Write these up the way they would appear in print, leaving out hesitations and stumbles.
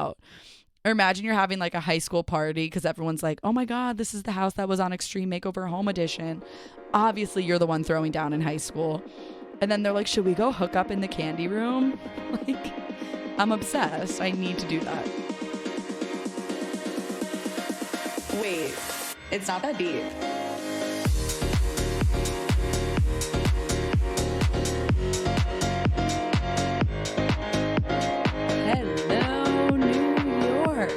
Or imagine you're having like a high school party because everyone's like, oh my God, this is the house that was on Extreme Makeover Home Edition. Obviously, you're the one throwing down in high school. And then they're like, should we go hook up in the candy room? Like, I'm obsessed. I need to do that. Wait, it's not that deep. Hello, New York.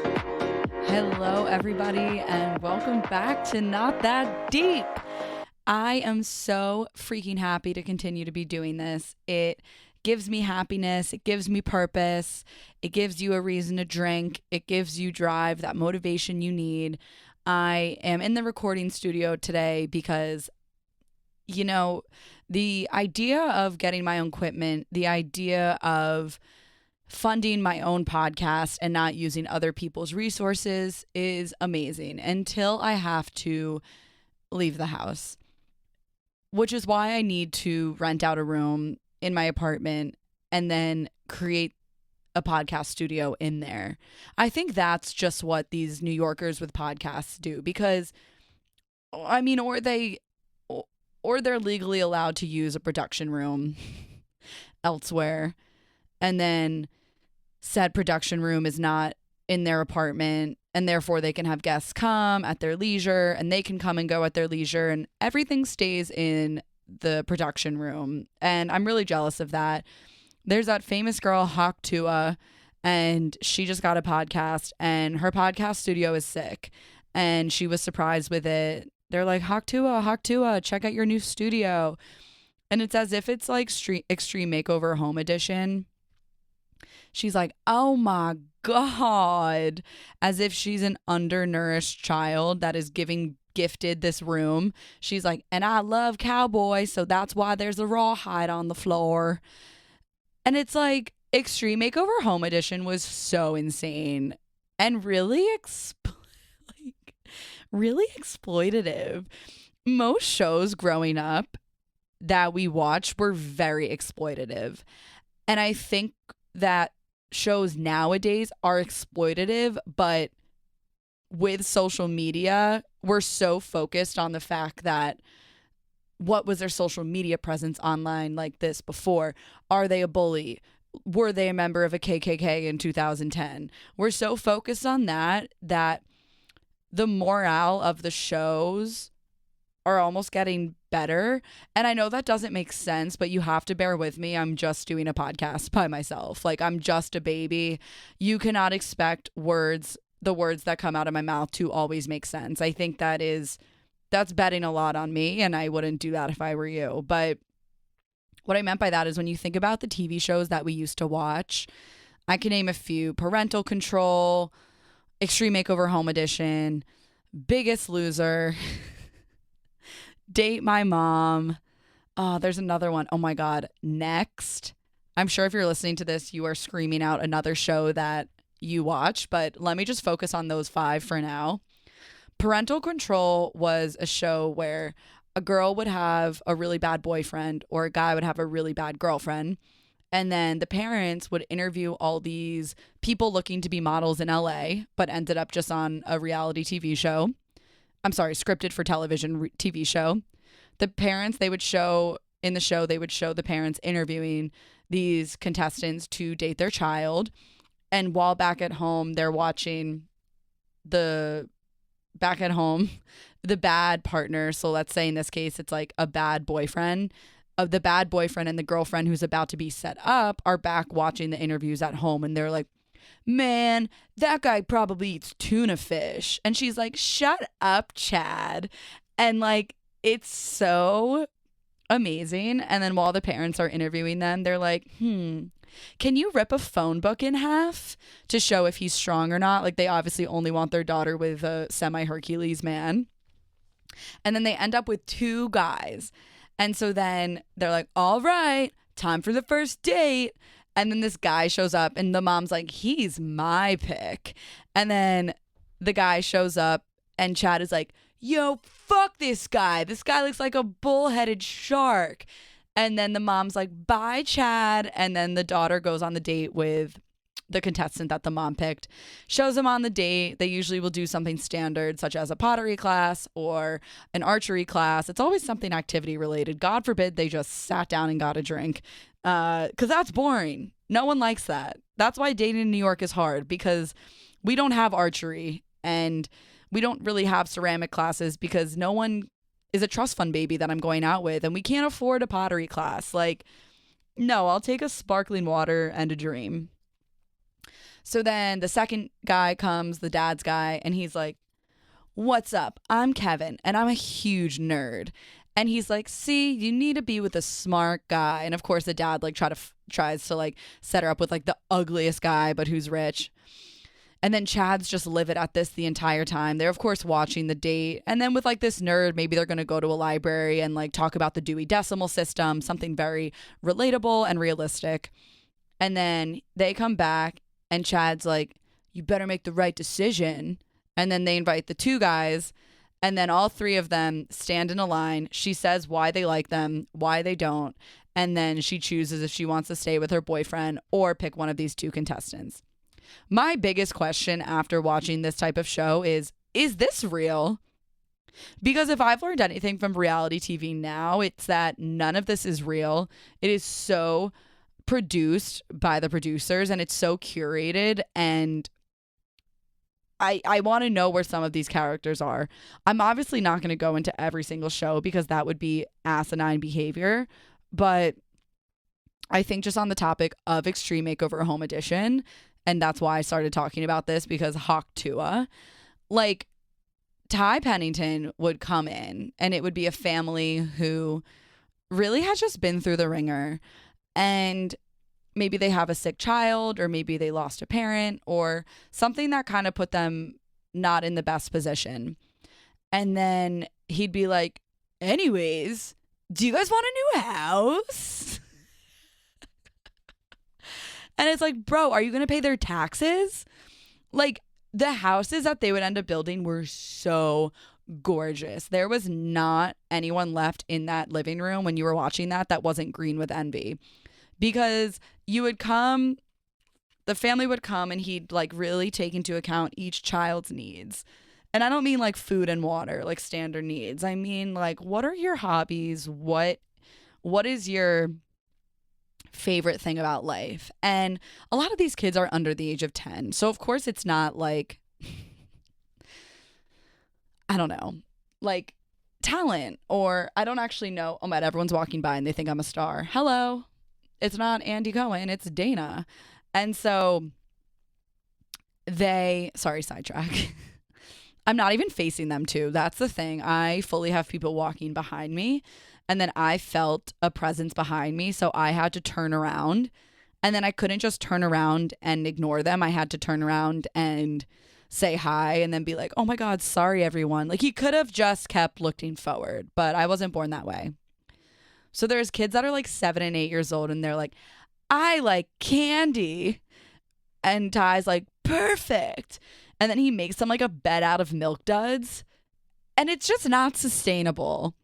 Hello, everybody, and welcome back to Not That Deep. I am so freaking happy to continue to be doing this. It gives me happiness. It gives me purpose. It gives you a reason to drink. It gives you drive, that motivation you need. I am in the recording studio today because, you know, the idea of getting my own equipment, the idea of funding my own podcast and not using other people's resources is amazing until I have to leave the house, which is why I need to rent out a room in my apartment and then create a podcast studio in there. I think that's just what these New Yorkers with podcasts do because, I mean, or they're legally allowed to use a production room elsewhere, and then said production room is not in their apartment, and therefore they can have guests come at their leisure and they can come and go at their leisure and everything stays in the production room. And I'm really jealous of that. There's that famous girl, Hawk Tua, and she just got a podcast and her podcast studio is sick. And she was surprised with it. They're like, Hawk Tua, check out your new studio. And it's as if it's like Extreme Makeover Home Edition. She's like, oh my God, as if she's an undernourished child that is gifted this room. She's like, and I love cowboys, so that's why there's a rawhide on the floor. And it's like, Extreme Makeover Home Edition was so insane and really really exploitative. Most shows growing up that we watched were very exploitative. And I think that shows nowadays are exploitative, but with social media, we're so focused on the fact that what was their social media presence online like this before? Are they a bully? Were they a member of a KKK in 2010? We're so focused on that the morale of the shows are almost getting better. And I know that doesn't make sense, but you have to bear with me. I'm just doing a podcast by myself. Like, I'm just a baby. You cannot expect the words that come out of my mouth to always make sense. I think that's betting a lot on me, and I wouldn't do that if I were you. But what I meant by that is when you think about the TV shows that we used to watch, I can name a few: Parental Control, Extreme Makeover Home Edition, Biggest Loser, Date My Mom. Oh, there's another one. Oh my God. Next. I'm sure if you're listening to this, you are screaming out another show that you watch, but let me just focus on those 5 for now. Parental Control was a show where a girl would have a really bad boyfriend or a guy would have a really bad girlfriend. And then the parents would interview all these people looking to be models in LA, but ended up just on a reality TV show. I'm sorry, scripted for television TV show. The parents, they would show the parents interviewing these contestants to date their child. And while back at home, they're watching the bad partner. So let's say in this case, it's like a bad boyfriend. The bad boyfriend and the girlfriend who's about to be set up are back watching the interviews at home. And they're like, man, that guy probably eats tuna fish. And she's like, shut up, Chad. And like, it's so amazing. And then while the parents are interviewing them, they're like, can you rip a phone book in half to show if he's strong or not? Like, they obviously only want their daughter with a semi-Hercules man. And then they end up with 2 guys. And so then they're like, all right, time for the first date. And then this guy shows up and the mom's like, he's my pick. And then the guy shows up and Chad is like, yo, fuck this guy. This guy looks like a bullheaded shark. And then the mom's like, bye, Chad. And then the daughter goes on the date with the contestant that the mom picked, shows them on the date. They usually will do something standard, such as a pottery class or an archery class. It's always something activity related. God forbid they just sat down and got a drink, because that's boring. No one likes that. That's why dating in New York is hard, because we don't have archery and we don't really have ceramic classes, because no one is a trust fund baby that I'm going out with, and we can't afford a pottery class. Like, no, I'll take a sparkling water and a dream. So then the second guy comes, the dad's guy, and he's like, "What's up? I'm Kevin, and I'm a huge nerd." And he's like, "See, you need to be with a smart guy." And of course, the dad like tries to like set her up with like the ugliest guy, but who's rich. And then Chad's just livid at this the entire time. They're, of course, watching the date. And then with like this nerd, maybe they're going to go to a library and like talk about the Dewey Decimal System, something very relatable and realistic. And then they come back and Chad's like, "You better make the right decision." And then they invite the two guys. And then all three of them stand in a line. She says why they like them, why they don't. And then she chooses if she wants to stay with her boyfriend or pick one of these two contestants. My biggest question after watching this type of show is this real? Because if I've learned anything from reality TV now, it's that none of this is real. It is so produced by the producers and it's so curated, and I want to know where some of these characters are. I'm obviously not going to go into every single show because that would be asinine behavior, but I think just on the topic of Extreme Makeover Home Edition, and that's why I started talking about this, because Hawk Tuah, like Ty Pennington would come in and it would be a family who really has just been through the ringer, and maybe they have a sick child, or maybe they lost a parent, or something that kind of put them not in the best position. And then he'd be like, "Anyways, do you guys want a new house?" And it's like, bro, are you going to pay their taxes? Like, the houses that they would end up building were so gorgeous. There was not anyone left in that living room when you were watching that wasn't green with envy. Because you would come, the family would come, and he'd like really take into account each child's needs. And I don't mean like food and water, like standard needs. I mean like, what are your hobbies? What is your favorite thing about life? And a lot of these kids are under the age of 10. So of course it's not like, I don't know, like talent, or I don't actually know. Oh my God, everyone's walking by and they think I'm a star. Hello. It's not Andy Cohen, it's Dana. And so sorry, sidetrack. I'm not even facing them too. That's the thing. I fully have people walking behind me, and then I felt a presence behind me. So I had to turn around, and then I couldn't just turn around and ignore them. I had to turn around and say hi and then be like, "Oh my God, sorry everyone." Like, he could have just kept looking forward, but I wasn't born that way. So there's kids that are like 7 and 8 years old, and they're like, "I like candy." And Ty's like, "Perfect." And then he makes them like a bed out of Milk Duds. And it's just not sustainable.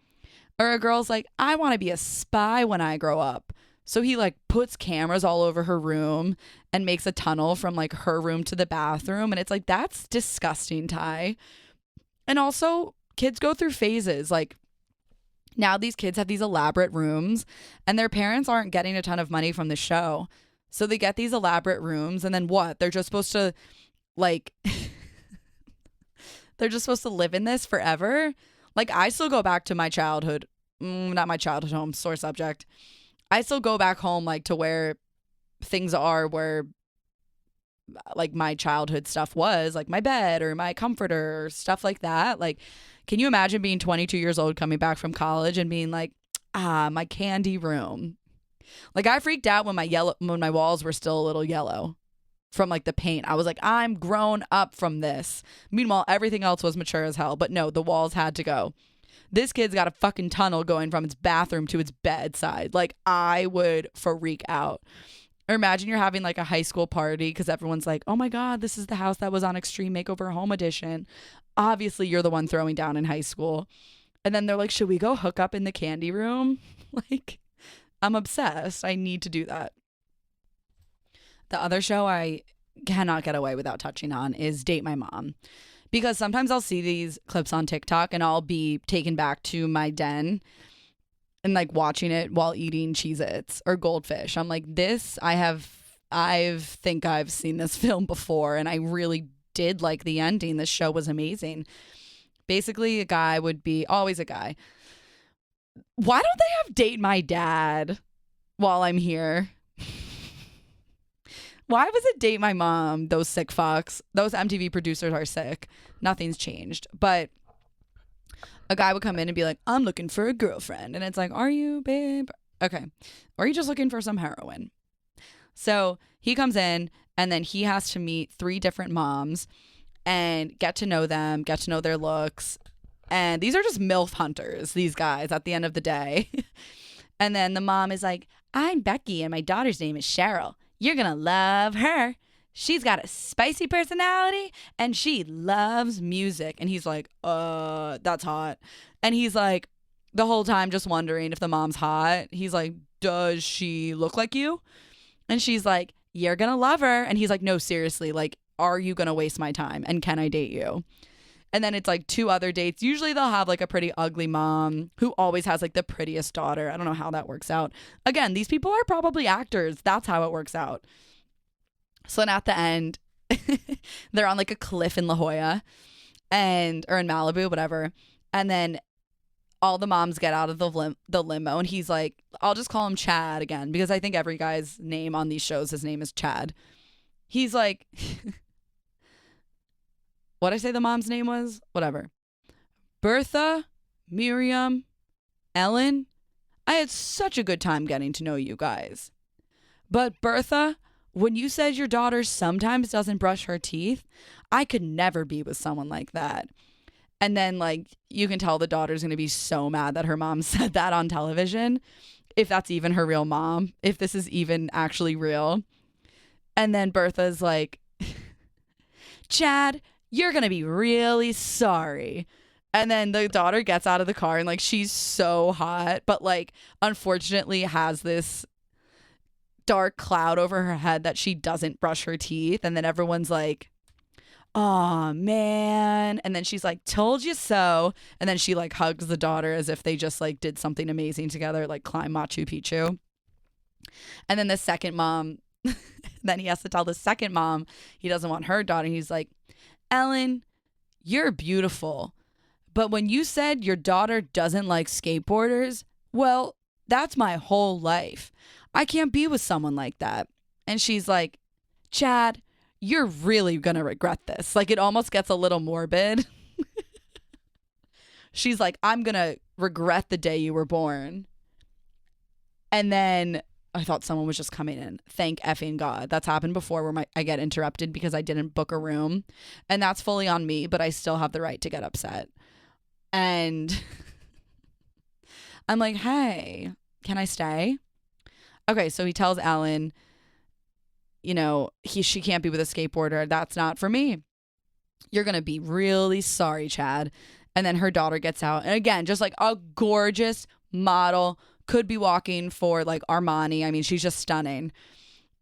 Or a girl's like, "I want to be a spy when I grow up." So he like puts cameras all over her room and makes a tunnel from like her room to the bathroom. And it's like, that's disgusting, Ty. And also, kids go through phases. Like, now these kids have these elaborate rooms, and their parents aren't getting a ton of money from the show. So they get these elaborate rooms, and then what? They're just supposed to like, they're just supposed to live in this forever. Like, I still go back to my childhood, not my childhood home, sore subject. I still go back home, like, to where things are, where like my childhood stuff was, like my bed or my comforter or stuff like that. Like, can you imagine being 22 years old, coming back from college and being like, my candy room? Like, I freaked out when my walls were still a little yellow from like the paint. I was like, I'm grown up from this. Meanwhile, everything else was mature as hell. But no, the walls had to go. This kid's got a fucking tunnel going from its bathroom to its bedside. Like, I would freak out. Or imagine you're having like a high school party because everyone's like, "Oh my God, this is the house that was on Extreme Makeover Home Edition." Obviously, you're the one throwing down in high school. And then they're like, "Should we go hook up in the candy room?" Like, I'm obsessed. I need to do that. The other show I cannot get away without touching on is Date My Mom. Because sometimes I'll see these clips on TikTok and I'll be taken back to my den and like watching it while eating Cheez-Its or Goldfish. I'm like, I think I've seen this film before, and I really did like the ending. This show was amazing. Basically, a guy would be always a guy. Why don't they have Date My Dad while I'm here? Why was it Date My Mom? Those sick fucks. Those MTV producers are sick. Nothing's changed. But a guy would come in and be like, I'm looking for a girlfriend. And it's like, are you, babe? Okay. Or are you just looking for some heroin? So he comes in and then he has to meet 3 different moms and get to know them, get to know their looks. And these are just MILF hunters, these guys, at the end of the day. And then the mom is like, I'm Becky and my daughter's name is Cheryl. You're going to love her. She's got a spicy personality and she loves music. And he's like, that's hot. And he's like, the whole time just wondering if the mom's hot. He's like, does she look like you? And she's like, you're going to love her. And he's like, no, seriously, like, are you going to waste my time? And can I date you? And then it's like 2 other dates. Usually they'll have like a pretty ugly mom who always has like the prettiest daughter. I don't know how that works out. Again, these people are probably actors. That's how it works out. So then at the end, they're on like a cliff in La Jolla or in Malibu, whatever. And then all the moms get out of the limo and he's like, I'll just call him Chad again because I think every guy's name on these shows, his name is Chad. He's like... What'd I say the mom's name was? Whatever. Bertha, Miriam, Ellen. I had such a good time getting to know you guys. But Bertha, when you said your daughter sometimes doesn't brush her teeth, I could never be with someone like that. And then, like, you can tell the daughter's going to be so mad that her mom said that on television, if that's even her real mom, if this is even actually real. And then Bertha's like, Chad, you're going to be really sorry. And then the daughter gets out of the car and like she's so hot, but like unfortunately has this dark cloud over her head that she doesn't brush her teeth. And then everyone's like, oh man. And then she's like, told you so. And then she like hugs the daughter as if they just like did something amazing together, like climb Machu Picchu. And then the second mom, then he has to tell the second mom he doesn't want her daughter. He's like, Ellen, you're beautiful, but when you said your daughter doesn't like skateboarders, well, that's my whole life. I can't be with someone like that. And she's like, Chad, you're really gonna regret this. Like, it almost gets a little morbid. She's like, I'm gonna regret the day you were born. And then I thought someone was just coming in. Thank effing God. That's happened before where I get interrupted because I didn't book a room. And that's fully on me, but I still have the right to get upset. And I'm like, hey, can I stay? Okay, so he tells Ellen, you know, she can't be with a skateboarder. That's not for me. You're going to be really sorry, Chad. And then her daughter gets out. And again, just like a gorgeous model, could be walking for like Armani. I mean, she's just stunning.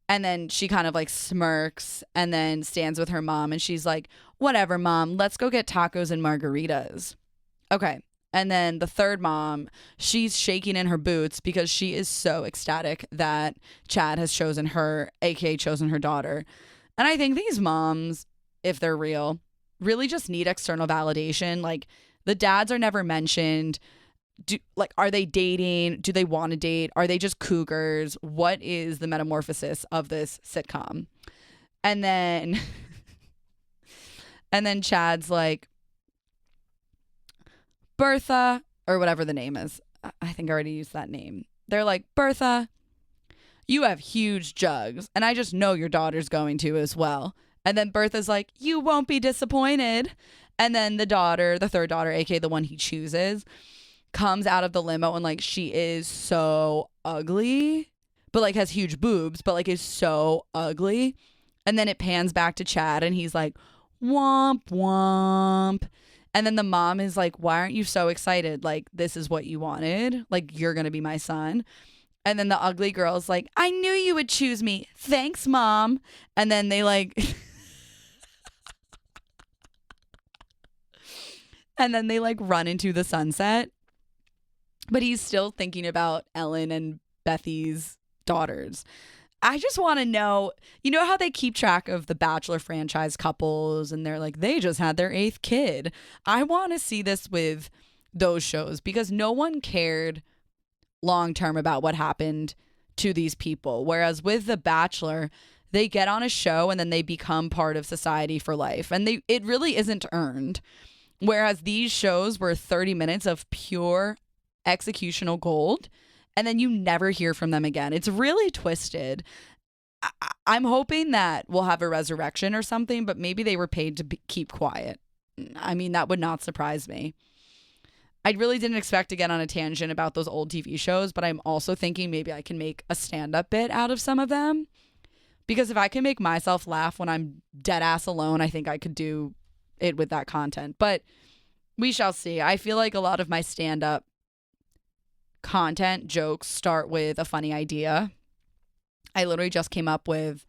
And then she kind of like smirks and then stands with her mom and she's like, whatever, mom, let's go get tacos and margaritas. Okay. And then the third mom, she's shaking in her boots because she is so ecstatic that Chad has chosen her, aka chosen her daughter. And I think these moms, if they're real, really just need external validation. Like, the dads are never mentioned. Are they dating? Do they want to date? Are they just cougars? What is the metamorphosis of this sitcom? And then Chad's like, Bertha, or whatever the name is. I think I already used that name. They're like, Bertha, you have huge jugs, and I just know your daughter's going to as well. And then Bertha's like, you won't be disappointed. And then the daughter, the third daughter, aka the one he chooses, comes out of the limo and like she is so ugly, but like has huge boobs, but like is so ugly. And then it pans back to Chad and he's like, womp womp. And then the mom is like, why aren't you so excited? Like, this is what you wanted. Like, you're gonna be my son. And then the ugly girl's like, I knew you would choose me. Thanks, Mom. And then they like, and then they like run into the sunset. But he's still thinking about Ellen and Bethy's daughters. I just want to know, you know how they keep track of the Bachelor franchise couples and they're like, they just had their 8th kid. I want to see this with those shows because no one cared long term about what happened to these people. Whereas with The Bachelor, they get on a show and then they become part of society for life. And it really isn't earned. Whereas these shows were 30 minutes of pure executional gold. And then you never hear from them again. It's really twisted. I'm hoping that we'll have a resurrection or something, but maybe they were paid to keep quiet. I mean, that would not surprise me. I really didn't expect to get on a tangent about those old TV shows, but I'm also thinking maybe I can make a stand-up bit out of some of them. Because if I can make myself laugh when I'm dead ass alone, I think I could do it with that content. But we shall see. I feel like a lot of my stand-up content jokes start with a funny idea. I literally just came up with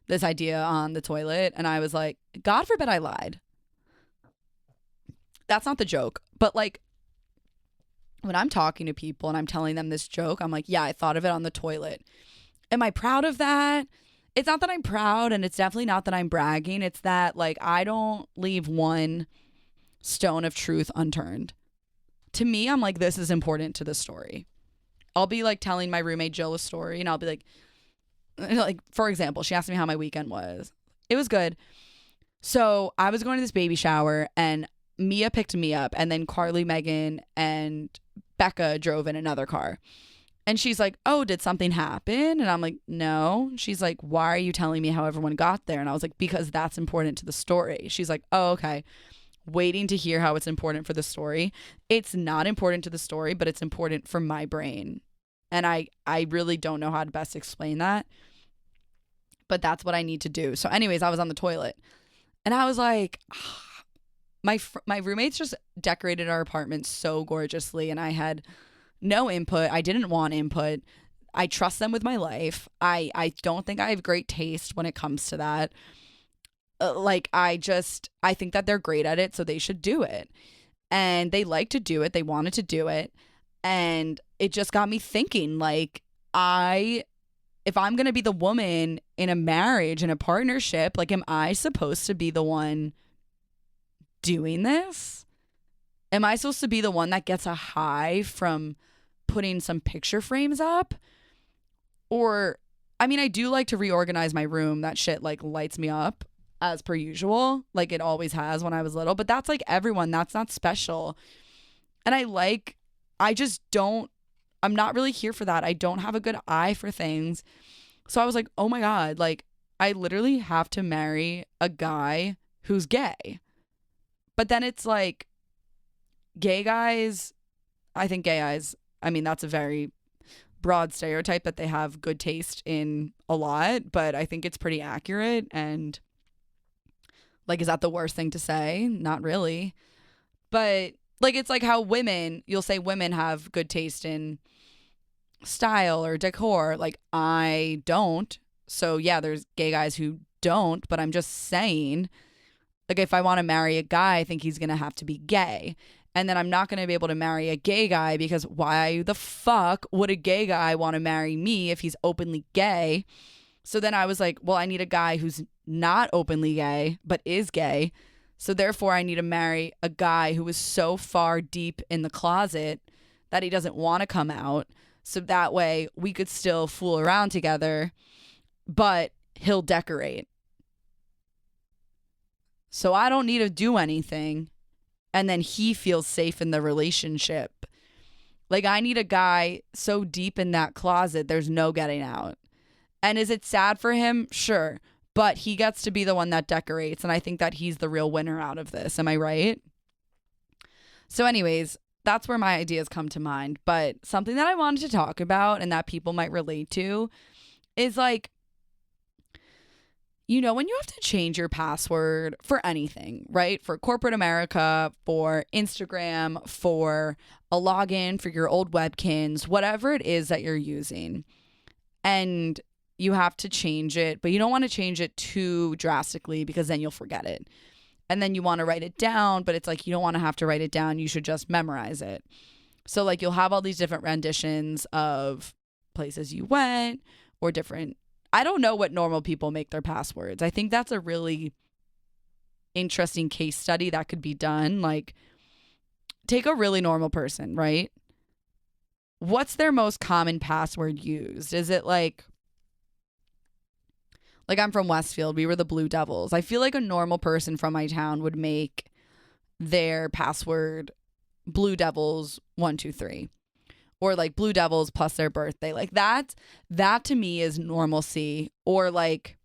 this idea on the toilet and I was like, God forbid I lied. That's not the joke. But like when I'm talking to people and I'm telling them this joke, I'm like, yeah, I thought of it on the toilet. Am I proud of that? It's not that I'm proud and it's definitely not that I'm bragging. It's that like I don't leave one stone of truth unturned. To me, I'm like, this is important to the story. I'll be like telling my roommate Jill a story and I'll be like, for example, she asked me how my weekend was. It was good. So I was going to this baby shower and Mia picked me up and then Carly, Megan, and Becca drove in another car. And she's like, oh, did something happen? And I'm like, no. She's like, why are you telling me how everyone got there? And I was like, because that's important to the story. She's like, oh, okay. Waiting to hear how it's important for the story. It's not important to the story, but it's important for my brain. And I really don't know how to best explain that. But that's what I need to do. So anyways, I was on the toilet and I was like, my roommates just decorated our apartment so gorgeously and I had no input. I didn't want input. I trust them with my life. I don't think I have great taste when it comes to that. I think that they're great at it, so they should do it. And they like to do it. They wanted to do it. And it just got me thinking, like, if I'm going to be the woman in a marriage, in a partnership, like, am I supposed to be the one doing this? Am I supposed to be the one that gets a high from putting some picture frames up? Or, I mean, I do like to reorganize my room. That shit, like, lights me up. As per usual, like it always has when I was little, but that's like everyone, that's not special. And I'm not really here for that. I don't have a good eye for things. So I was like, oh my God, like I literally have to marry a guy who's gay. But then it's like gay guys, I mean, that's a very broad stereotype that they have good taste in a lot, but I think it's pretty accurate. And like, is that the worst thing to say? Not really. But like, it's like how you'll say women have good taste in style or decor. Like, I don't. So yeah, there's gay guys who don't, but I'm just saying, like, if I want to marry a guy, I think he's going to have to be gay. And then I'm not going to be able to marry a gay guy because why the fuck would a gay guy want to marry me if he's openly gay? So then I was like, well, I need a guy who's not openly gay, but is gay. So therefore, I need to marry a guy who is so far deep in the closet that he doesn't want to come out. So that way we could still fool around together, but he'll decorate. So I don't need to do anything. And then he feels safe in the relationship. Like, I need a guy so deep in that closet, there's no getting out. And is it sad for him? Sure. But he gets to be the one that decorates. And I think that he's the real winner out of this. Am I right? So anyways, that's where my ideas come to mind. But something that I wanted to talk about and that people might relate to is like, when you have to change your password for anything, right? For corporate America, for Instagram, for a login for your old webkins, whatever it is that you're using. And you have to change it, but you don't want to change it too drastically because then you'll forget it. And then you want to write it down, but it's like you don't want to have to write it down. You should just memorize it. So like you'll have all these different renditions of places you went or different. I don't know what normal people make their passwords. I think that's a really interesting case study that could be done. Like, take a really normal person, right? What's their most common password used? Is it like I'm from Westfield. We were the Blue Devils. I feel like a normal person from my town would make their password Blue Devils 123. Or like Blue Devils plus their birthday. Like that to me is normalcy. Or like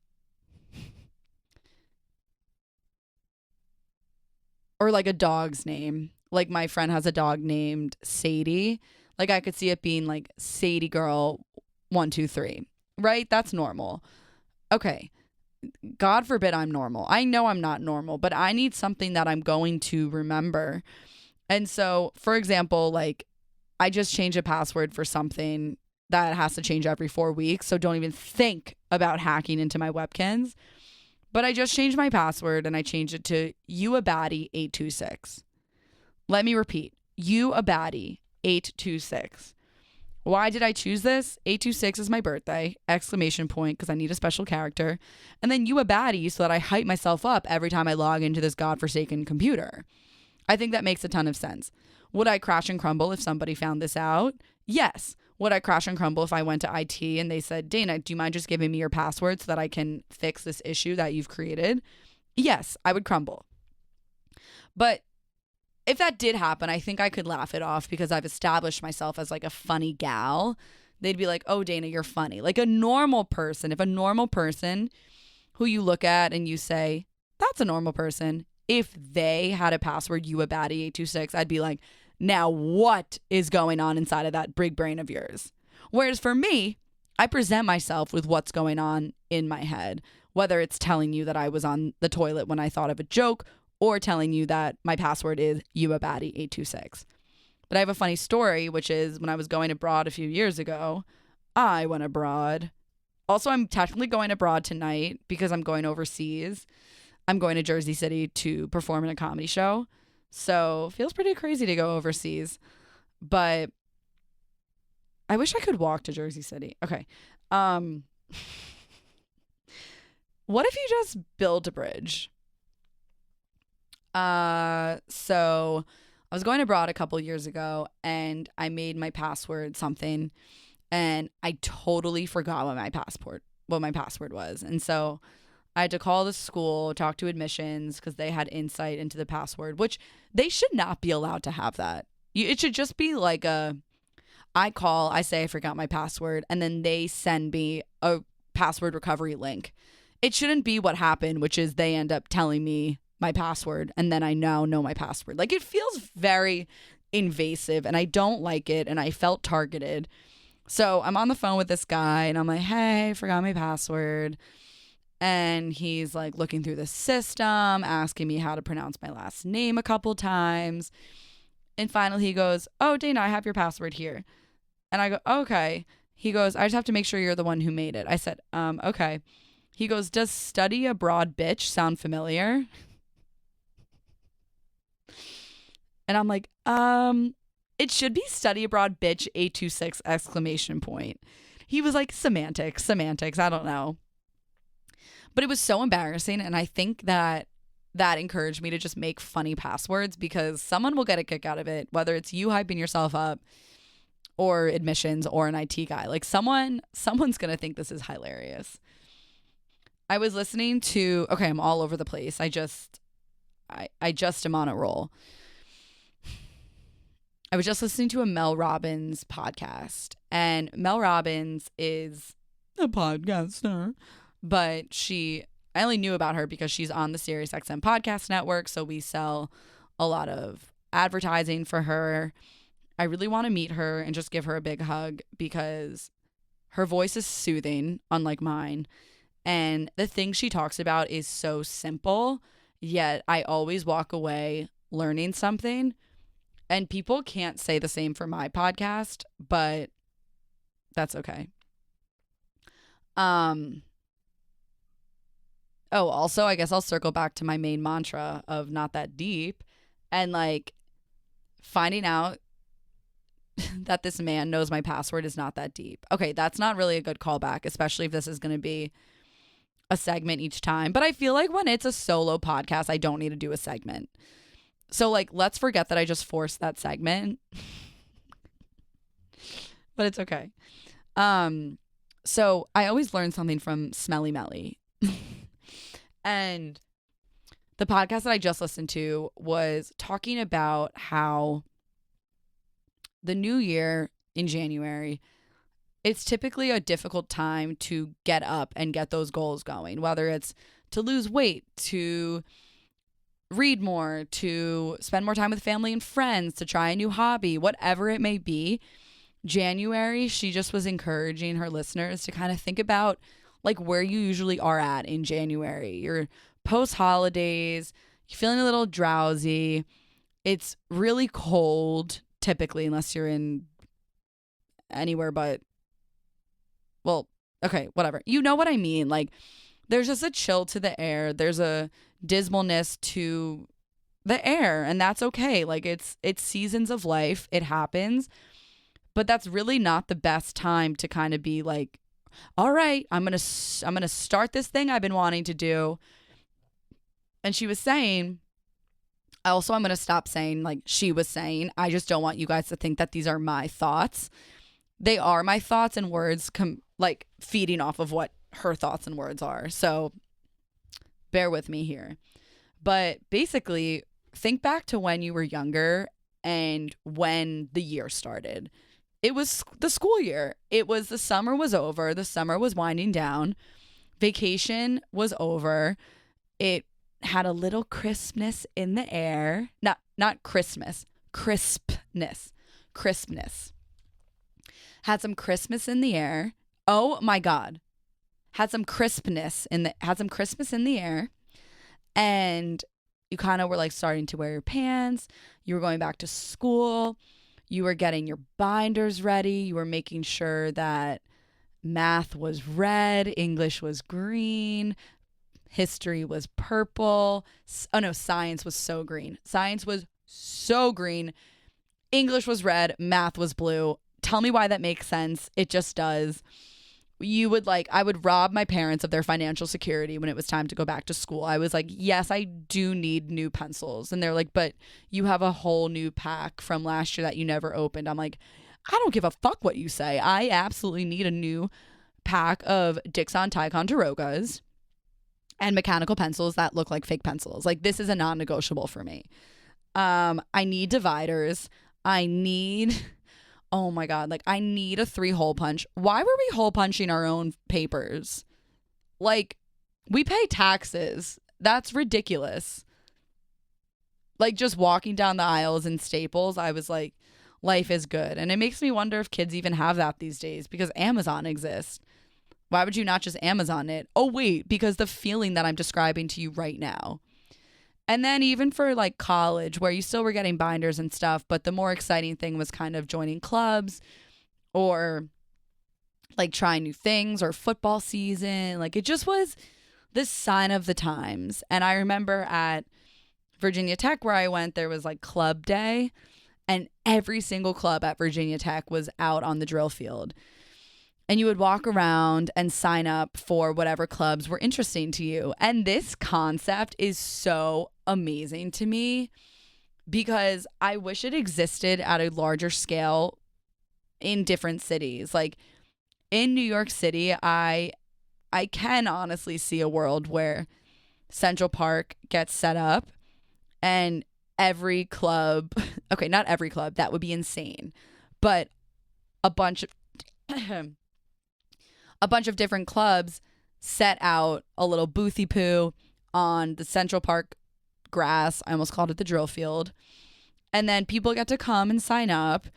a dog's name. Like my friend has a dog named Sadie. Like I could see it being like Sadie Girl 123. Right? That's normal. Okay. God forbid I'm normal. I know I'm not normal, but I need something that I'm going to remember. And so, for example, like I just changed a password for something that has to change every 4 weeks. So don't even think about hacking into my webkins. But I just changed my password and I changed it to YouAbaddie826. Let me repeat. YouAbaddie826. Why did I choose this? 826 is my birthday, ! Because I need a special character. And then YouAbaddie so that I hype myself up every time I log into this godforsaken computer. I think that makes a ton of sense. Would I crash and crumble if somebody found this out? Yes. Would I crash and crumble if I went to IT and they said, Dana, do you mind just giving me your password so that I can fix this issue that you've created? Yes, I would crumble. But if that did happen, I think I could laugh it off because I've established myself as like a funny gal. They'd be like, oh, Dana, you're funny. Like a normal person, if a normal person who you look at and you say, that's a normal person, if they had a password, YouAbaddie826, I'd be like, now what is going on inside of that big brain of yours? Whereas for me, I present myself with what's going on in my head, whether it's telling you that I was on the toilet when I thought of a joke or telling you that my password is YouAbaddie826. But I have a funny story, which is when I was going abroad a few years ago, I went abroad. Also, I'm technically going abroad tonight because I'm going overseas. I'm going to Jersey City to perform in a comedy show. So feels pretty crazy to go overseas. But I wish I could walk to Jersey City. Okay. What if you just build a bridge? So I was going abroad a couple years ago and I made my password something and I totally forgot what my password was. And so I had to call the school, talk to admissions because they had insight into the password, which they should not be allowed to have that. It should just be like I call, I say I forgot my password, and then they send me a password recovery link. It shouldn't be what happened, which is they end up telling me my password and then I now know my password. Like it feels very invasive and I don't like it and I felt targeted. So I'm on the phone with this guy and I'm like, hey, I forgot my password. And he's like looking through the system, asking me how to pronounce my last name a couple times. And finally he goes, oh, Dana, I have your password here. And I go, okay. He goes, I just have to make sure you're the one who made it. I said, okay. He goes, does study abroad bitch sound familiar? And I'm like, it should be study abroad bitch 826 ! He was like, semantics, I don't know. But it was so embarrassing. And I think that encouraged me to just make funny passwords because someone will get a kick out of it, whether it's you hyping yourself up or admissions or an IT guy. Like someone's going to think this is hilarious. I was listening to, okay, I'm all over the place. I just am on a roll. I was just listening to a Mel Robbins podcast, and Mel Robbins is a podcaster, but I only knew about her because she's on the SiriusXM podcast network. So we sell a lot of advertising for her. I really want to meet her and just give her a big hug because her voice is soothing, unlike mine. And the thing she talks about is so simple, yet I always walk away learning something. And people can't say the same for my podcast, but that's okay. Oh, also, I guess I'll circle back to my main mantra of not that deep, and like finding out that this man knows my password is not that deep. Okay, that's not really a good callback, especially if this is going to be a segment each time. But I feel like when it's a solo podcast, I don't need to do a segment. So like, let's forget that I just forced that segment. But it's okay. So I always learn something from Smelly Melly. And the podcast that I just listened to was talking about how the new year in January, it's typically a difficult time to get up and get those goals going, whether it's to lose weight, to read more, to spend more time with family and friends, to try a new hobby, whatever it may be. January, she just was encouraging her listeners to kind of think about like where you usually are at in January. You're post holidays, you're feeling a little drowsy. It's really cold, typically, unless you're in anywhere but, well, okay, whatever. You know what I mean? Like, there's just a chill to the air. There's a dismalness to the air, and that's okay. Like, it's seasons of life. It happens. But that's really not the best time to kind of be like, all right, I'm going to start this thing I've been wanting to do. And she was saying, also, I'm going to stop saying like she was saying, I just don't want you guys to think that these are my thoughts. They are my thoughts and words like feeding off of what her thoughts and words are. So bear with me here. But basically, think back to when you were younger and when the year started. It was the school year. It was the summer was over. The summer was winding down. Vacation was over. It had a little crispness in the air. Not Christmas. Crispness. Had some crispness in the air. Oh my God. Had some crispness in the air. And you kind of were like starting to wear your pants. You were going back to school. You were getting your binders ready. You were making sure that math was red, English was green, history was purple. Oh no, science was so green. English was red, math was blue. Tell me why that makes sense. It just does. I would rob my parents of their financial security when it was time to go back to school. I was like, yes, I do need new pencils. And they're like, but you have a whole new pack from last year that you never opened. I'm like, I don't give a fuck what you say. I absolutely need a new pack of Dixon Ticonderogas and mechanical pencils that look like fake pencils. Like, this is a non-negotiable for me. I need dividers. Oh my God, like I need a 3-hole punch. Why were we hole punching our own papers? Like, we pay taxes. That's ridiculous. Like, just walking down the aisles in Staples, I was like, life is good. And it makes me wonder if kids even have that these days because Amazon exists. Why would you not just Amazon it? Oh, wait, because the feeling that I'm describing to you right now. And then even for like college where you still were getting binders and stuff, but the more exciting thing was kind of joining clubs or like trying new things or football season. Like, it just was this sign of the times. And I remember at Virginia Tech where I went, there was like club day and every single club at Virginia Tech was out on the drill field. And you would walk around and sign up for whatever clubs were interesting to you. And this concept is so amazing to me because I wish it existed at a larger scale in different cities. Like in New York City, I can honestly see a world where Central Park gets set up and every club, okay, not every club, that would be insane, but a bunch of different clubs set out a little boothy poo on the Central Park grass. I almost called it the drill field. And then people get to come and sign up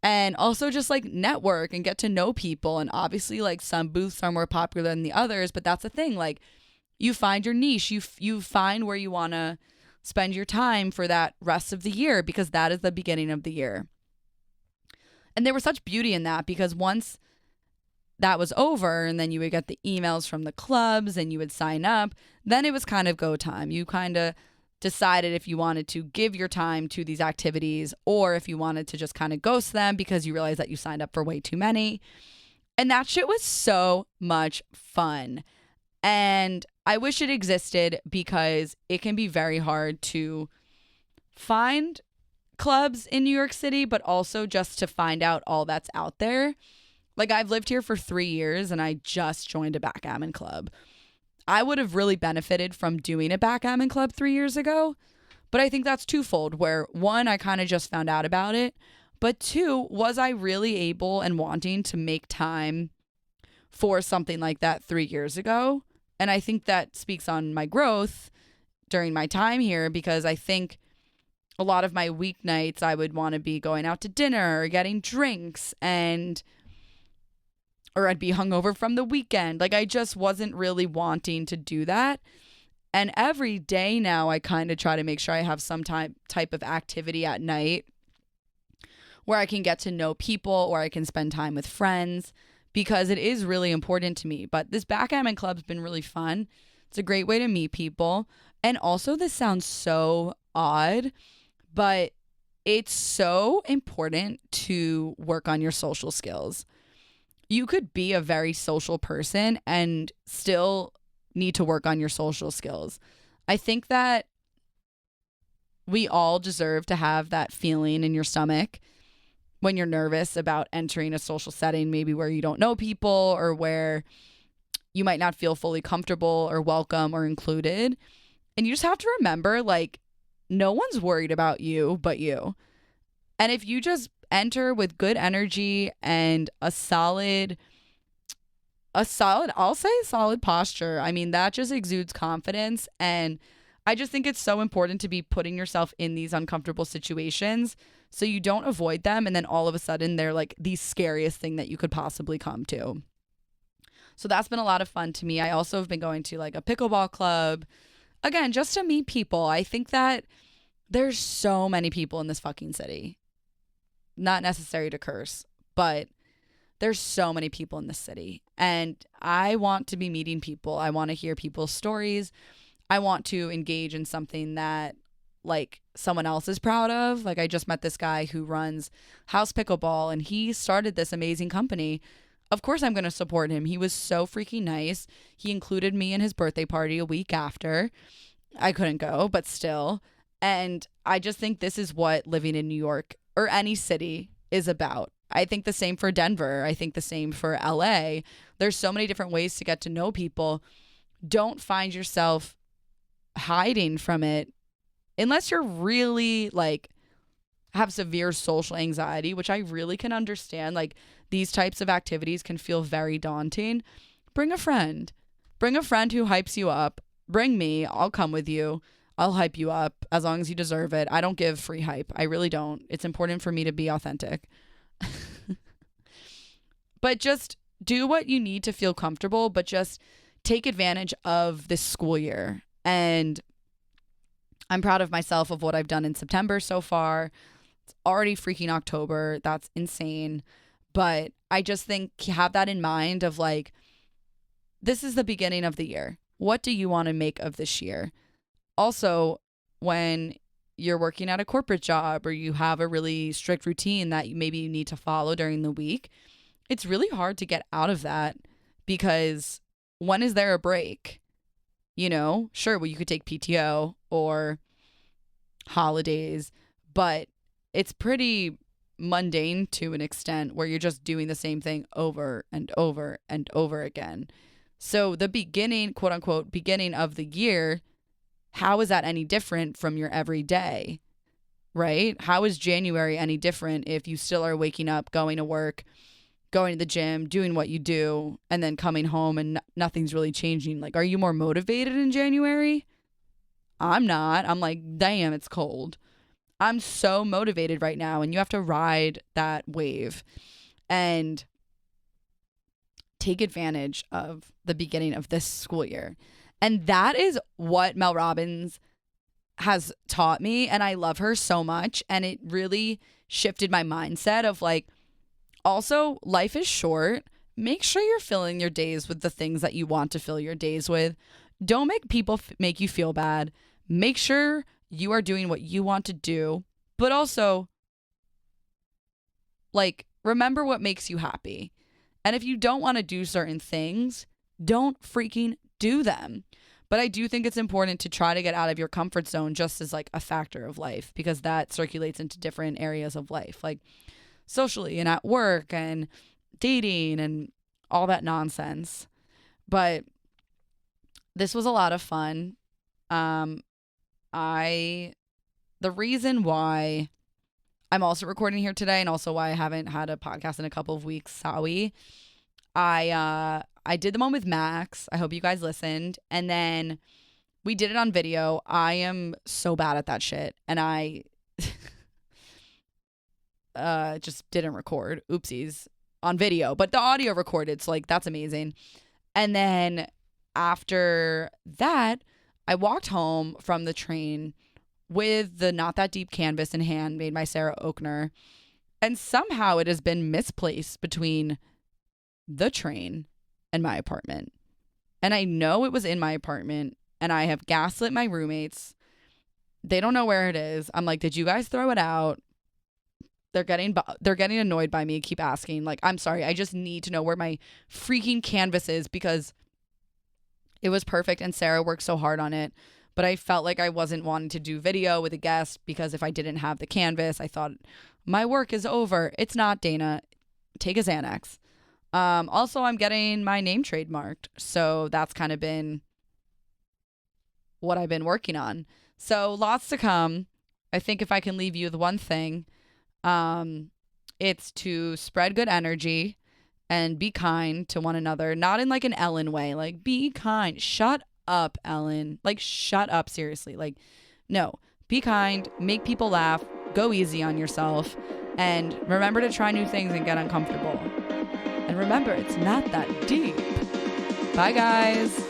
and also just like network and get to know people. And obviously like some booths are more popular than the others, but that's the thing. Like you find your niche, you find where you want to spend your time for that rest of the year, because that is the beginning of the year. And there was such beauty in that, because once that was over and then you would get the emails from the clubs and you would sign up, then it was kind of go time. You kind of decided if you wanted to give your time to these activities or if you wanted to just kind of ghost them because you realized that you signed up for way too many. And that shit was so much fun. And I wish it existed, because it can be very hard to find clubs in New York City, but also just to find out all that's out there. Like I've lived here for 3 years and I just joined a backgammon club. I would have really benefited from doing a backgammon club 3 years ago, but I think that's twofold, where one, I kind of just found out about it, but two, was I really able and wanting to make time for something like that 3 years ago? And I think that speaks on my growth during my time here, because I think a lot of my weeknights I would want to be going out to dinner or getting drinks, or I'd be hungover from the weekend. Like I just wasn't really wanting to do that. And every day now I kind of try to make sure I have some type of activity at night where I can get to know people or I can spend time with friends, because it is really important to me. But this backgammon club's been really fun. It's a great way to meet people. And also, this sounds so odd, but it's so important to work on your social skills. You could be a very social person and still need to work on your social skills. I think that we all deserve to have that feeling in your stomach when you're nervous about entering a social setting, maybe where you don't know people or where you might not feel fully comfortable or welcome or included. And you just have to remember, like, no one's worried about you but you. And if you just enter with good energy and a solid posture, I mean, that just exudes confidence. And I just think it's so important to be putting yourself in these uncomfortable situations so you don't avoid them, and then all of a sudden they're like the scariest thing that you could possibly come to. So that's been a lot of fun to me. I also have been going to like a pickleball club, again, just to meet people. I think that there's so many people in this fucking city. Not necessary to curse, but there's so many people in this city, and I want to be meeting people. I want to hear people's stories. I want to engage in something that like someone else is proud of. Like I just met this guy who runs House Pickleball, and he started this amazing company. Of course I'm going to support him. He was so freaking nice. He included me in his birthday party a week after. I couldn't go, but still. And I just think this is what living in New York or any city is about. I think the same for Denver. I think the same for LA. There's so many different ways to get to know people. Don't find yourself hiding from it unless you're really like have severe social anxiety, which I really can understand. Like these types of activities can feel very daunting. Bring a friend. Bring a friend who hypes you up. Bring me. I'll come with you. I'll hype you up as long as you deserve it. I don't give free hype. I really don't. It's important for me to be authentic. But just do what you need to feel comfortable, but just take advantage of this school year. And I'm proud of myself of what I've done in September so far. It's already freaking October. That's insane. But I just think have that in mind of like, this is the beginning of the year. What do you want to make of this year? Also, when you're working at a corporate job or you have a really strict routine that maybe you need to follow during the week, it's really hard to get out of that, because when is there a break? You know, sure, well, you could take PTO or holidays, but it's pretty mundane to an extent where you're just doing the same thing over and over and over again. So the beginning, quote unquote, beginning of the year, how is that any different from your everyday, right? How is January any different if you still are waking up, going to work, going to the gym, doing what you do, and then coming home and nothing's really changing? Like, are you more motivated in January? I'm not. I'm like, damn, it's cold. I'm so motivated right now, and you have to ride that wave and take advantage of the beginning of this school year. And that is what Mel Robbins has taught me, and I love her so much. And it really shifted my mindset of like, also, life is short. Make sure you're filling your days with the things that you want to fill your days with. Don't make people make you feel bad. Make sure you are doing what you want to do, but also, like, remember what makes you happy. And if you don't want to do certain things, don't freaking do them. But I do think it's important to try to get out of your comfort zone just as like a factor of life, because that circulates into different areas of life, like socially and at work and dating and all that nonsense. But this was a lot of fun. The reason why I'm also recording here today, and also why I haven't had a podcast in a couple of weeks, sorry. I did the one with Max. I hope you guys listened. And then we did it on video. I am so bad at that shit. And I just didn't record. Oopsies. On video. But the audio recorded. So, like, that's amazing. And then after that, I walked home from the train with the Not That Deep canvas in hand made by Sarah Ochner. And somehow it has been misplaced between the train and my apartment. And I know it was in my apartment, and I have gaslit my roommates. They don't know where it is. I'm like, did you guys throw it out? They're getting annoyed by me, keep asking. Like, I'm sorry, I just need to know where my freaking canvas is, because it was perfect and Sarah worked so hard on it. But I felt like I wasn't wanting to do video with a guest, because if I didn't have the canvas, I thought my work is over. It's not, Dana. Take a Xanax. Also, I'm getting my name trademarked. So that's kind of been what I've been working on. So lots to come. I think if I can leave you with one thing, it's to spread good energy and be kind to one another. Not in like an Ellen way. Like, be kind. Shut up, Ellen. Like, shut up, seriously. Like, no. Be kind. Make people laugh. Go easy on yourself. And remember to try new things and get uncomfortable. And remember, it's not that deep. Bye, guys.